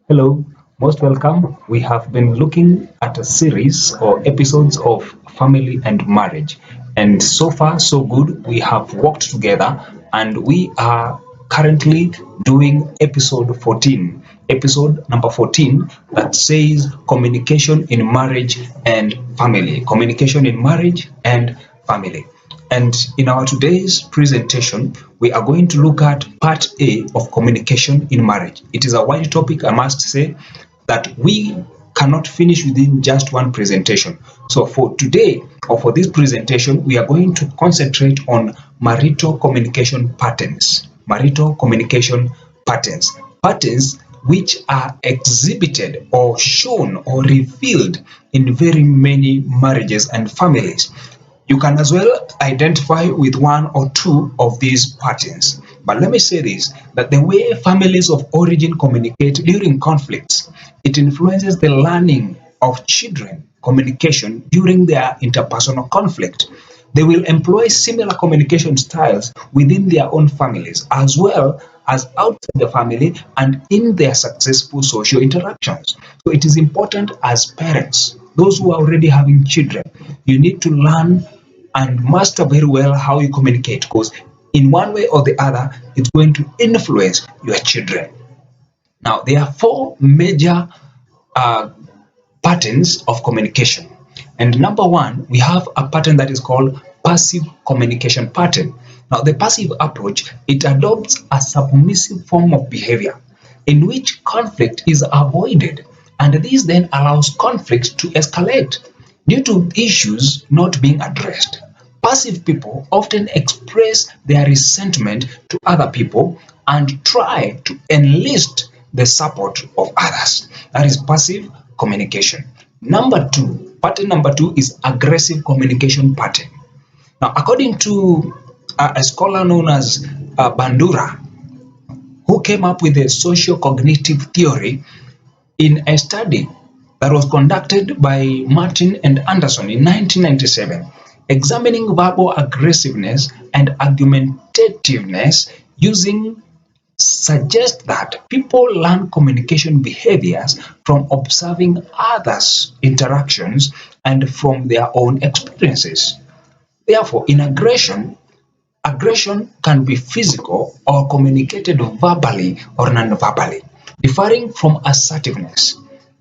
Hello, most welcome. We have been looking at a series or episodes of family and marriage, and so far, so good. We have worked together, and we are currently doing episode 14, episode number 14, that says communication in marriage and family. Communication in marriage and family. And in our today's presentation, we are going to look at part A of communication in marriage. It is a wide topic, I must say, that we cannot finish within just one presentation. So for today, or for this presentation, we are going to concentrate on marital communication patterns. Marital communication patterns. Patterns which are exhibited or shown or revealed in very many marriages and families. You can as well identify with one or two of these patterns. But let me say this, that the way families of origin communicate during conflicts, it influences the learning of children communication during their interpersonal conflict. They will employ similar communication styles within their own families as well as outside the family and in their successful social interactions. So it is important as parents, those who are already having children, you need to learn and master very well how you communicate, because in one way or the other, it's going to influence your children. Now, there are four major uh, patterns of communication. And number one, we have a pattern that is called passive communication pattern. Now, the passive approach, it adopts a submissive form of behavior in which conflict is avoided, and this then allows conflict to escalate due to issues not being addressed. Passive people often express their resentment to other people and try to enlist the support of others. That is passive communication. Number two, pattern number two is aggressive communication pattern. Now, according to a scholar known as Bandura, who came up with the socio-cognitive theory in a study that was conducted by Martin and Anderson in 1997, examining verbal aggressiveness and argumentativeness using suggest that people learn communication behaviors from observing others' interactions and from their own experiences. Therefore, in aggression can be physical or communicated verbally or non-verbally, differing from assertiveness.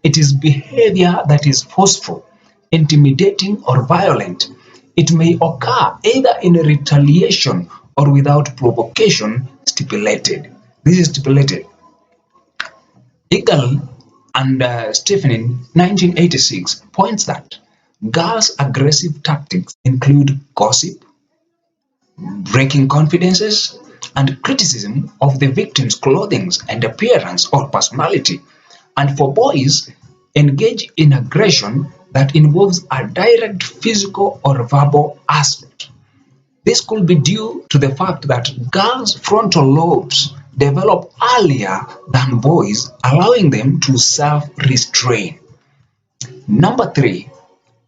It is behavior that is forceful, intimidating, or violent. It may occur either in retaliation or without provocation stipulated. This is stipulated. Eagle and Stephen in 1986 points that girls' aggressive tactics include gossip, breaking confidences, and criticism of the victim's clothing and appearance or personality. And for boys, engage in aggression that involves a direct physical or verbal aspect. This could be due to the fact that girls' frontal lobes develop earlier than boys, allowing them to self-restrain. Number three,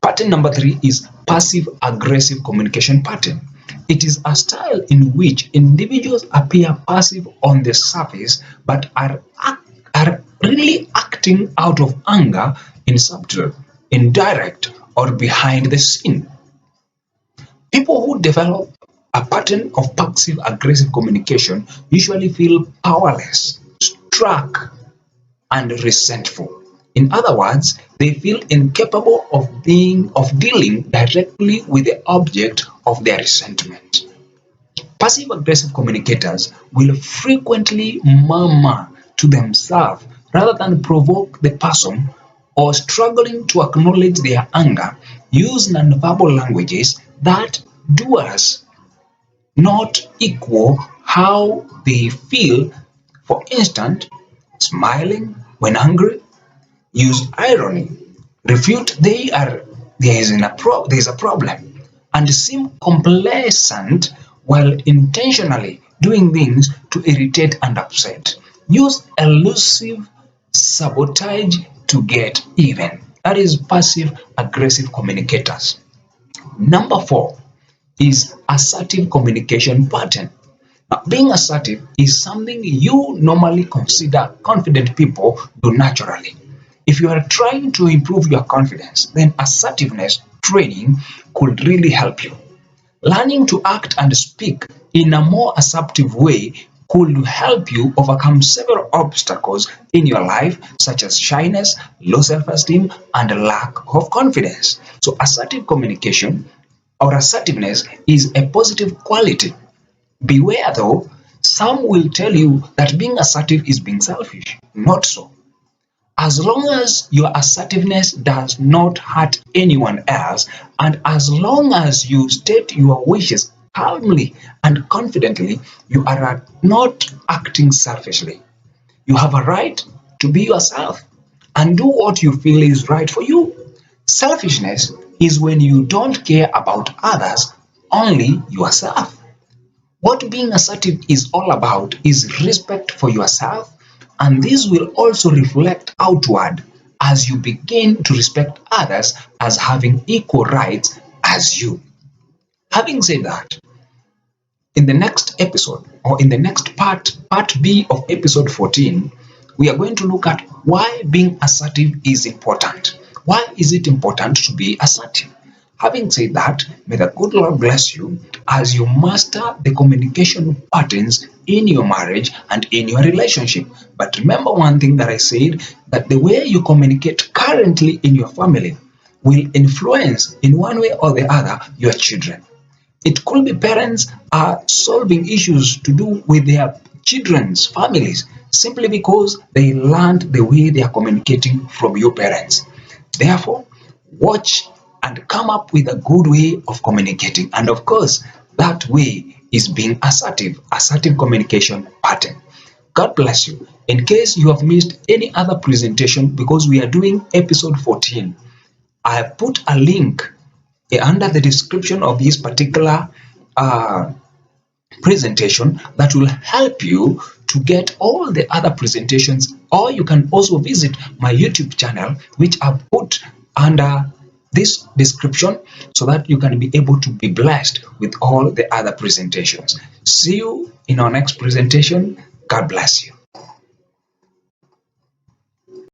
pattern number three is passive aggressive communication pattern. It is a style in which individuals appear passive on the surface but are really acting out of anger in subtle, indirect, or behind the scene. People who develop a pattern of passive aggressive communication usually feel powerless, struck, and resentful. In other words, they feel incapable of dealing directly with the object of their resentment. Passive aggressive communicators will frequently murmur to themselves rather than provoke the person, or struggling to acknowledge their anger, use nonverbal languages that doers not equal how they feel. For instance, smiling when angry, use irony, refute there is a problem, and seem complacent while intentionally doing things to irritate and upset. Use elusive sabotage to get even. That is passive aggressive communicators. Number four is assertive communication pattern. Being assertive is something you normally consider confident people do naturally. If you are trying to improve your confidence, then assertiveness training could really help you. Learning to act and speak in a more assertive way could help you overcome several obstacles in your life, such as shyness, low self esteem, and lack of confidence. So, assertive communication or assertiveness is a positive quality. Beware though, some will tell you that being assertive is being selfish. Not so. As long as your assertiveness does not hurt anyone else, and as long as you state your wishes calmly and confidently, you are not acting selfishly. You have a right to be yourself and do what you feel is right for you. Selfishness is when you don't care about others, only yourself. What being assertive is all about is respect for yourself, and this will also reflect outward as you begin to respect others as having equal rights as you. Having said that, in the next episode or in the next part B of episode 14, we are going to look at why being assertive is important. Why is it important to be assertive? Having said that, may the good Lord bless you as you master the communication patterns in your marriage and in your relationship. But remember one thing that I said, that the way you communicate currently in your family will influence in one way or the other your children. It could be parents are solving issues to do with their children's families simply because they learned the way they are communicating from your parents. Therefore, watch and come up with a good way of communicating. And of course, that way is being assertive communication pattern. God bless you. In case you have missed any other presentation, because we are doing episode 14, I have put a link under the description of this particular uh, presentation that will help you to get all the other presentations, or you can also visit my YouTube channel, which I've put under this description, so that you can be able to be blessed with all the other presentations. See you in our next presentation. God bless you.